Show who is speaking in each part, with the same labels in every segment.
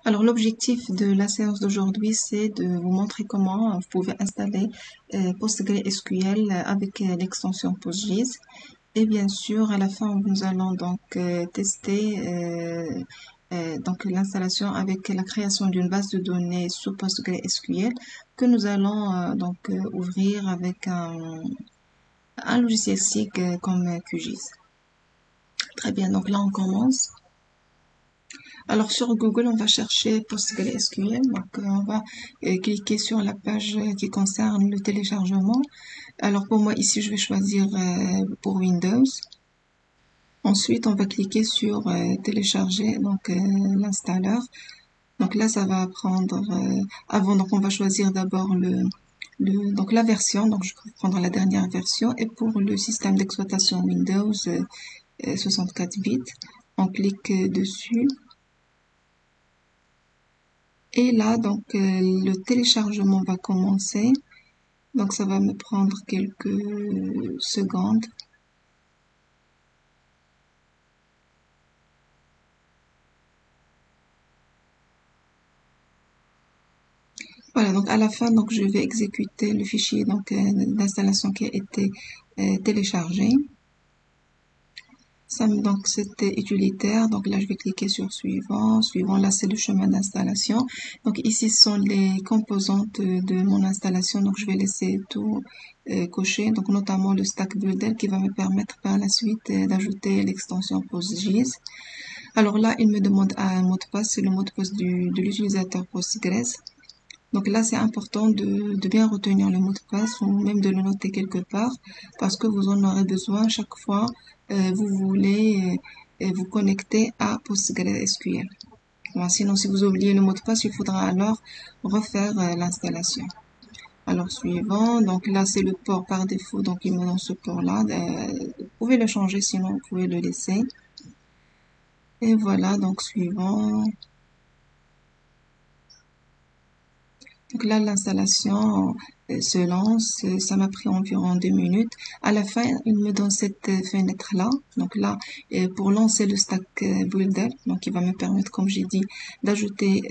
Speaker 1: Alors, l'objectif de la séance d'aujourd'hui, c'est de vous montrer comment vous pouvez installer PostgreSQL avec l'extension PostGIS. Et bien sûr, à la fin, nous allons donc tester donc l'installation avec la création d'une base de données sous PostgreSQL que nous allons ouvrir avec un logiciel SIG comme QGIS. Très bien, donc là, on commence. Alors sur Google, on va chercher PostgreSQL. Donc on va cliquer sur la page qui concerne le téléchargement. Alors pour moi ici, je vais choisir pour Windows. Ensuite, on va cliquer sur télécharger donc l'installeur. Donc là, ça va prendre avant. Donc on va choisir d'abord donc la version. Donc je vais prendre la dernière version. Et pour le système d'exploitation Windows 64 bits, on clique dessus. Et là, donc, le téléchargement va commencer. Donc, ça va me prendre quelques secondes. Voilà, donc à la fin, donc, je vais exécuter le fichier donc d'installation qui a été téléchargé. Donc, c'était utilitaire. Donc là, je vais cliquer sur suivant. Suivant, là, c'est le chemin d'installation. Donc ici, ce sont les composantes de mon installation. Donc, je vais laisser tout cocher. Donc, notamment le Stack Builder qui va me permettre par la suite d'ajouter l'extension PostGIS. Alors là, il me demande un mot de passe. C'est le mot de passe de l'utilisateur Postgres. Donc là, c'est important de bien retenir le mot de passe ou même de le noter quelque part parce que vous en aurez besoin chaque fois vous voulez vous connecter à PostgreSQL. Bon, sinon, si vous oubliez le mot de passe, il faudra alors refaire l'installation. Alors, suivant, donc là, c'est le port par défaut, donc il me donne ce port-là. Vous pouvez le changer, sinon vous pouvez le laisser. Et voilà, donc suivant. Donc là, l'installation se lance. Ça m'a pris environ 2 minutes. À la fin, il me donne cette fenêtre-là. Donc là, pour lancer le Stack Builder, donc il va me permettre, comme j'ai dit, d'ajouter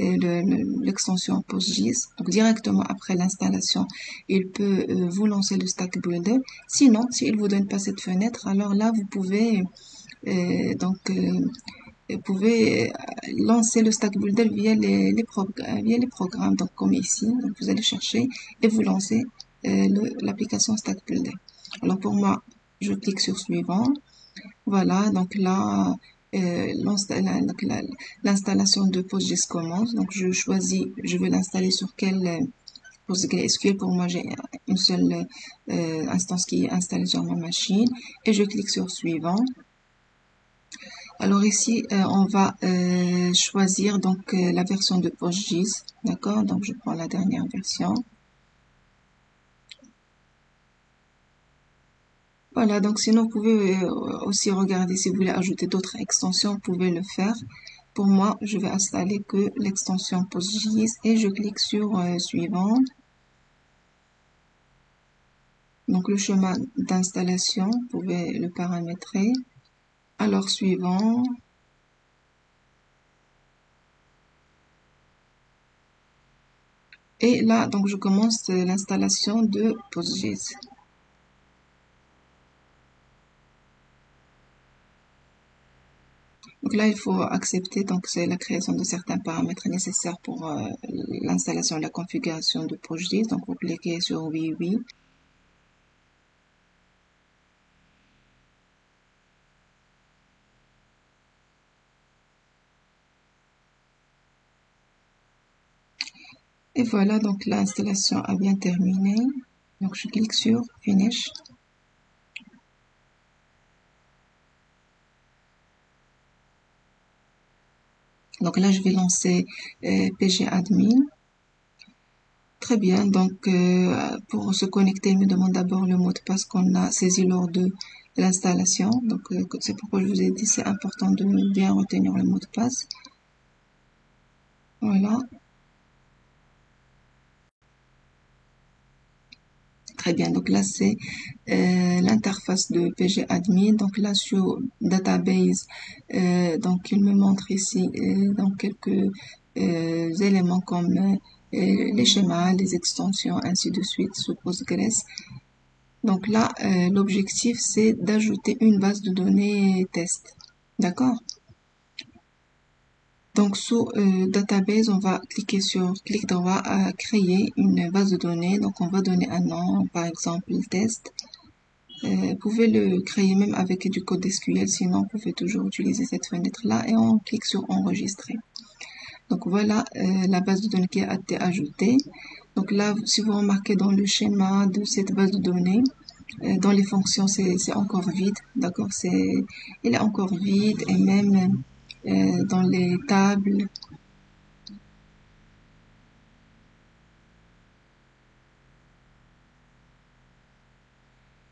Speaker 1: l'extension PostGIS. Donc directement après l'installation, il peut vous lancer le Stack Builder. Sinon, s'il vous donne pas cette fenêtre, alors là, vous pouvez vous pouvez lancer le Stack Builder via les programmes, donc comme ici. Donc vous allez chercher et vous lancez l'application Stack Builder. Alors pour moi, je clique sur suivant. Voilà, donc là, l'installation de PostGIS commence. Donc je choisis, je veux l'installer sur quel PostgreSQL. Pour moi, j'ai une seule instance qui est installée sur ma machine et je clique sur suivant. Alors ici, on va choisir donc la version de PostGIS, d'accord? Donc je prends la dernière version. Voilà, donc sinon vous pouvez aussi regarder si vous voulez ajouter d'autres extensions, vous pouvez le faire. Pour moi, je vais installer que l'extension PostGIS et je clique sur suivant. Donc le chemin d'installation, vous pouvez le paramétrer. Alors suivant. Et là, donc je commence l'installation de PostGIS. Donc là, il faut accepter, donc c'est la création de certains paramètres nécessaires pour l'installation et la configuration de PostGIS. Donc vous cliquez sur oui, oui. Et voilà, donc l'installation a bien terminé. Donc je clique sur Finish. Donc là, je vais lancer pgadmin. Très bien, donc pour se connecter, il me demande d'abord le mot de passe qu'on a saisi lors de l'installation. Donc c'est pourquoi je vous ai dit c'est important de bien retenir le mot de passe. Voilà. Très bien, donc là c'est l'interface de pgadmin. Donc là sur database, donc il me montre ici donc quelques éléments comme les schémas, les extensions, ainsi de suite sous Postgres. Donc là, l'objectif, c'est d'ajouter une base de données test. D'accord? Donc, sous Database, on va cliquer sur clic droit à créer une base de données. Donc, on va donner un nom, par exemple, test. Vous pouvez le créer même avec du code SQL, sinon vous pouvez toujours utiliser cette fenêtre-là et on clique sur enregistrer. Donc voilà la base de données qui a été ajoutée. Donc là, si vous remarquez dans le schéma de cette base de données, dans les fonctions, c'est encore vide, d'accord, il est encore vide et même dans les tables.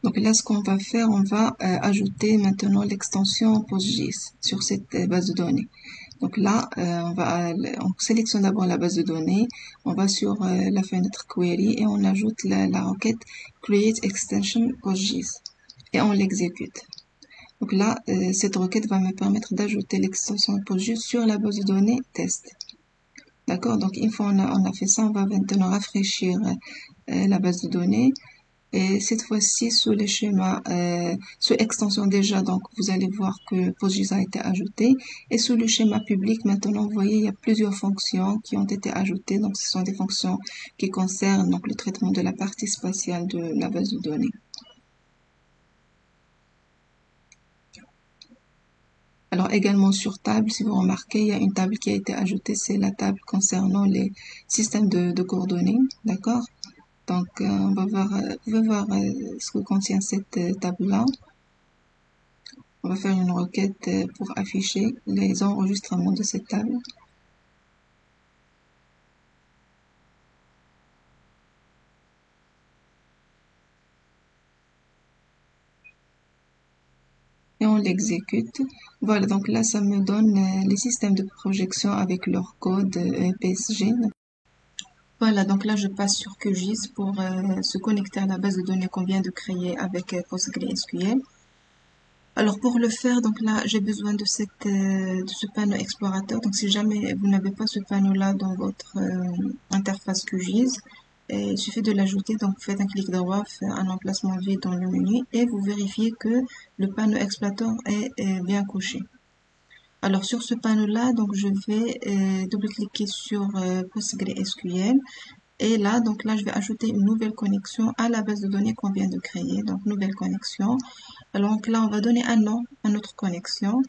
Speaker 1: Donc là, ce qu'on va faire, on va ajouter maintenant l'extension PostGIS sur cette base de données. Donc là, on sélectionne d'abord la base de données, on va sur la fenêtre Query et on ajoute la requête Create Extension PostGIS et on l'exécute. Donc là, cette requête va me permettre d'ajouter l'extension PostGIS sur la base de données test. D'accord? Donc une fois on a fait ça, on va maintenant rafraîchir la base de données. Et cette fois-ci, sous les schémas, sous extension déjà, donc vous allez voir que PostGIS a été ajouté. Et sous le schéma public, maintenant, vous voyez, il y a plusieurs fonctions qui ont été ajoutées. Donc, ce sont des fonctions qui concernent donc le traitement de la partie spatiale de la base de données. Alors, également sur table, si vous remarquez, il y a une table qui a été ajoutée. C'est la table concernant les systèmes de coordonnées. D'accord? Donc, on va voir, vous pouvez voir ce que contient cette table-là. On va faire une requête pour afficher les enregistrements de cette table. Et on l'exécute. Voilà, donc là, ça me donne les systèmes de projection avec leur code PSG. Voilà, donc là, je passe sur QGIS pour se connecter à la base de données qu'on vient de créer avec PostgreSQL. Alors pour le faire, donc là, j'ai besoin de ce panneau explorateur. Donc si jamais vous n'avez pas ce panneau-là dans votre interface QGIS, il suffit de l'ajouter. Donc vous faites un clic droit, faites un emplacement vide dans le menu et vous vérifiez que le panneau explorateur est bien coché. Alors sur ce panneau-là, donc je vais double-cliquer sur PostgreSQL. Et là, donc là, je vais ajouter une nouvelle connexion à la base de données qu'on vient de créer. Donc, nouvelle connexion. Alors, donc là, on va donner un nom à notre connexion.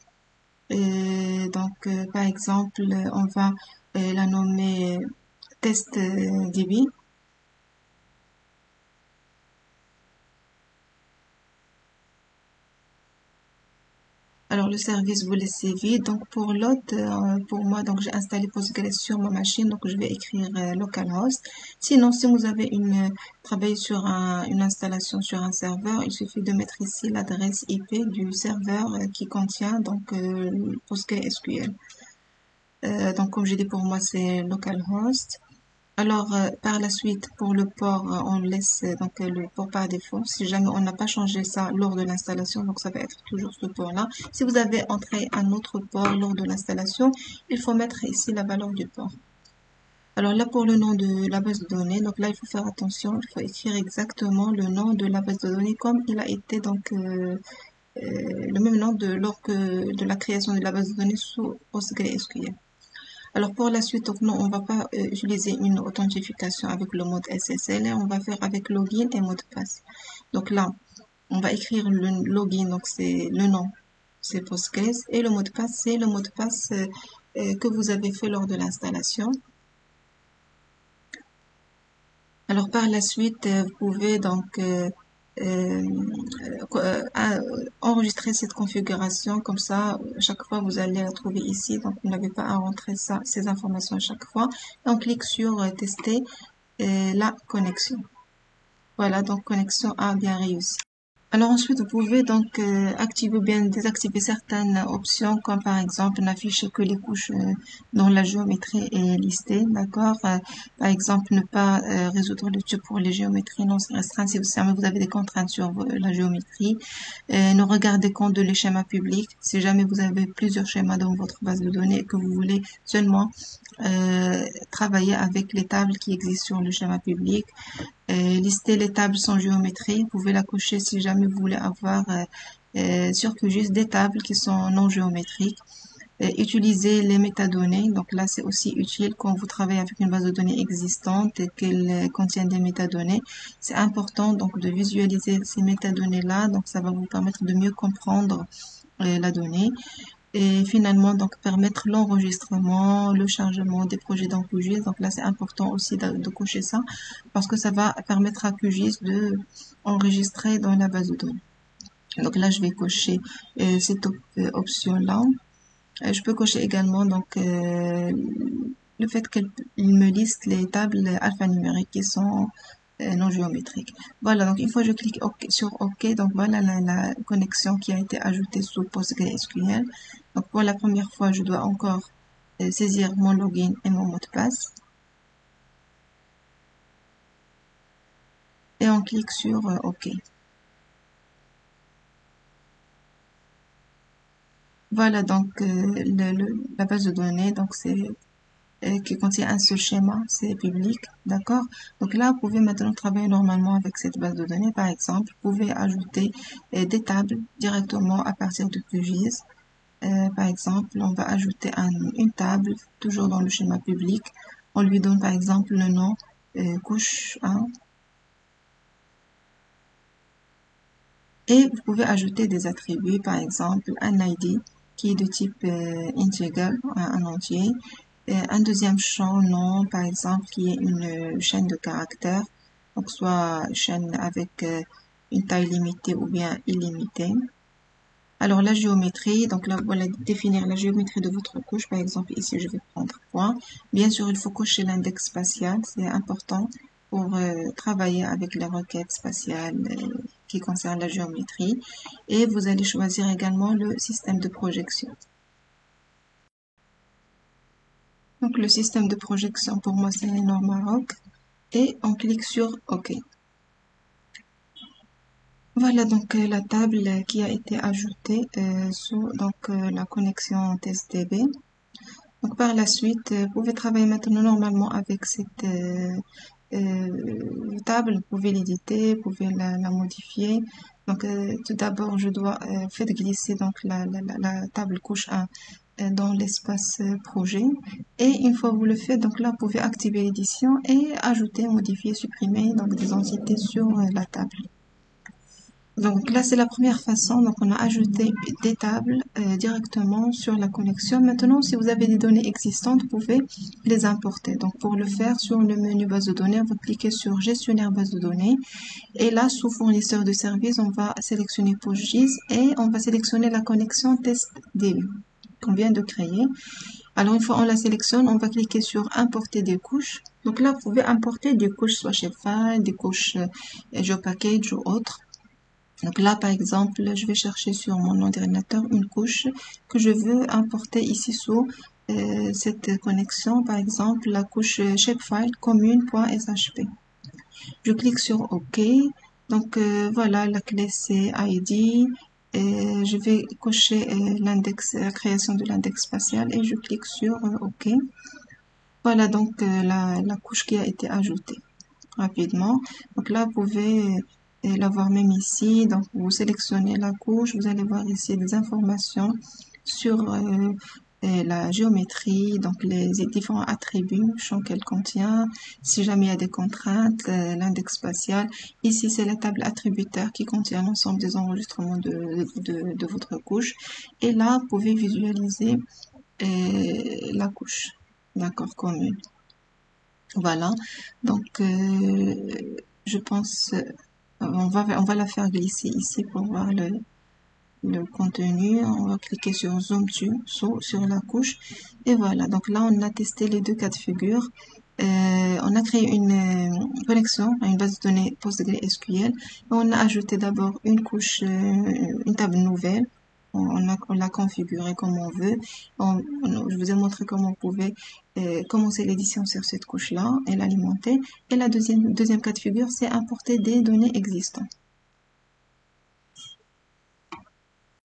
Speaker 1: Et donc, par exemple, on va la nommer TestDB. Alors, le service, vous laissez vide. Donc, pour l'autre, pour moi, donc j'ai installé Postgres sur ma machine. Donc, je vais écrire localhost. Sinon, si vous avez travaillé sur une installation sur un serveur, il suffit de mettre ici l'adresse IP du serveur qui contient donc PostgreSQL. Donc, comme j'ai dit, pour moi, c'est localhost. Alors, par la suite, pour le port, on laisse donc le port par défaut. Si jamais on n'a pas changé ça lors de l'installation, donc ça va être toujours ce port-là. Si vous avez entré un autre port lors de l'installation, il faut mettre ici la valeur du port. Alors là, pour le nom de la base de données, donc là, il faut faire attention. Il faut écrire exactement le nom de la base de données comme il a été donc le même nom lors de la création de la base de données sous PostgreSQL. Alors pour la suite, donc non, on va pas utiliser une authentification avec le mode SSL, on va faire avec login et mot de passe. Donc là, on va écrire le login, donc c'est le nom, c'est Postgres, et le mot de passe, c'est le mot de passe que vous avez fait lors de l'installation. Alors par la suite, vous pouvez donc enregistrer cette configuration comme ça chaque fois vous allez la trouver ici, donc vous n'avez pas à rentrer ces informations à chaque fois. Et on clique sur tester la connexion. Voilà, donc connexion a bien réussi. Alors ensuite, vous pouvez donc activer ou bien désactiver certaines options, comme par exemple n'afficher que les couches dont la géométrie est listée, d'accord. Par exemple, ne pas résoudre le tube pour les géométries non restreintes si jamais vous avez des contraintes sur la géométrie. Ne regardez qu'en les schémas publics. Si jamais vous avez plusieurs schémas dans votre base de données et que vous voulez seulement travailler avec les tables qui existent sur le schéma public, lister les tables sans géométrie, vous pouvez la cocher si jamais vous voulez avoir sur QGIS des tables qui sont non géométriques. Utiliser les métadonnées, donc là c'est aussi utile quand vous travaillez avec une base de données existante et qu'elle contient des métadonnées. C'est important donc de visualiser ces métadonnées là, donc ça va vous permettre de mieux comprendre la donnée. Et finalement, donc, permettre l'enregistrement, le chargement des projets dans QGIS. Donc là, c'est important aussi de cocher ça parce que ça va permettre à QGIS de enregistrer dans la base de données. Donc là, je vais cocher cette option-là. Je peux cocher également donc le fait qu'il me liste les tables alphanumériques qui sont non géométriques. Voilà, donc une fois je clique sur OK, donc voilà la connexion qui a été ajoutée sous PostgreSQL. Donc pour la première fois, je dois encore saisir mon login et mon mot de passe. Et on clique sur OK. Voilà donc la base de données, donc c'est qui contient un seul schéma, c'est public, d'accord? Donc là, vous pouvez maintenant travailler normalement avec cette base de données. Par exemple, vous pouvez ajouter des tables directement à partir de QGIS. Par exemple, on va ajouter une table, toujours dans le schéma public. On lui donne par exemple le nom couche 1. Et vous pouvez ajouter des attributs, par exemple un ID qui est de type integer, un entier. Un deuxième champ nom, par exemple, qui est une chaîne de caractères, donc soit chaîne avec une taille limitée ou bien illimitée. Alors la géométrie, donc là voilà définir la géométrie de votre couche, par exemple ici je vais prendre point. Bien sûr il faut cocher l'index spatial, c'est important pour travailler avec les requêtes spatiales qui concernent la géométrie. Et vous allez choisir également le système de projection. Donc le système de projection pour moi c'est Normaroc et on clique sur OK. Voilà donc la table qui a été ajoutée sous la connexion TestDB. Donc par la suite, vous pouvez travailler maintenant normalement avec cette table, vous pouvez l'éditer, vous pouvez la modifier. Donc tout d'abord, je dois faire glisser donc la table couche 1 dans l'espace projet. Et une fois que vous le faites, donc là, vous pouvez activer l'édition et ajouter, modifier, supprimer donc des entités sur la table. Donc là, c'est la première façon. Donc on a ajouté des tables directement sur la connexion. Maintenant, si vous avez des données existantes, vous pouvez les importer. Donc pour le faire, sur le menu base de données, on va cliquer sur gestionnaire base de données. Et là, sous fournisseur de services, on va sélectionner PostGIS et on va sélectionner la connexion TestDB qu'on vient de créer. Alors une fois on la sélectionne, on va cliquer sur importer des couches. Donc là, vous pouvez importer des couches soit Shapefile, des couches GeoPackage ou autres. Donc là, par exemple, je vais chercher sur mon ordinateur une couche que je veux importer ici sous cette connexion, par exemple, la couche shapefile commune.shp. Je clique sur OK. Donc voilà, la clé c'est ID. Et je vais cocher l'index, la création de l'index spatial et je clique sur OK. Voilà donc la couche qui a été ajoutée rapidement. Donc là, vous pouvez la voir même ici. Donc vous sélectionnez la couche, vous allez voir ici des informations sur la géométrie, donc les différents attributs, champs qu'elle contient, si jamais il y a des contraintes, l'index spatial. Ici, c'est la table attributaire qui contient l'ensemble des enregistrements de votre couche. Et là, vous pouvez visualiser la couche, d'accord, commune. Voilà, donc je pense on va la faire glisser ici pour voir le contenu. On va cliquer sur zoom sur la couche et voilà. Donc là on a testé les deux cas de figure. On a créé une connexion à une base de données PostgreSQL. On a ajouté d'abord une couche, une table nouvelle. On l'a configuré comme on veut. Je vous ai montré comment vous pouvez commencer l'édition sur cette couche-là et l'alimenter. Et la deuxième cas de figure, c'est importer des données existantes.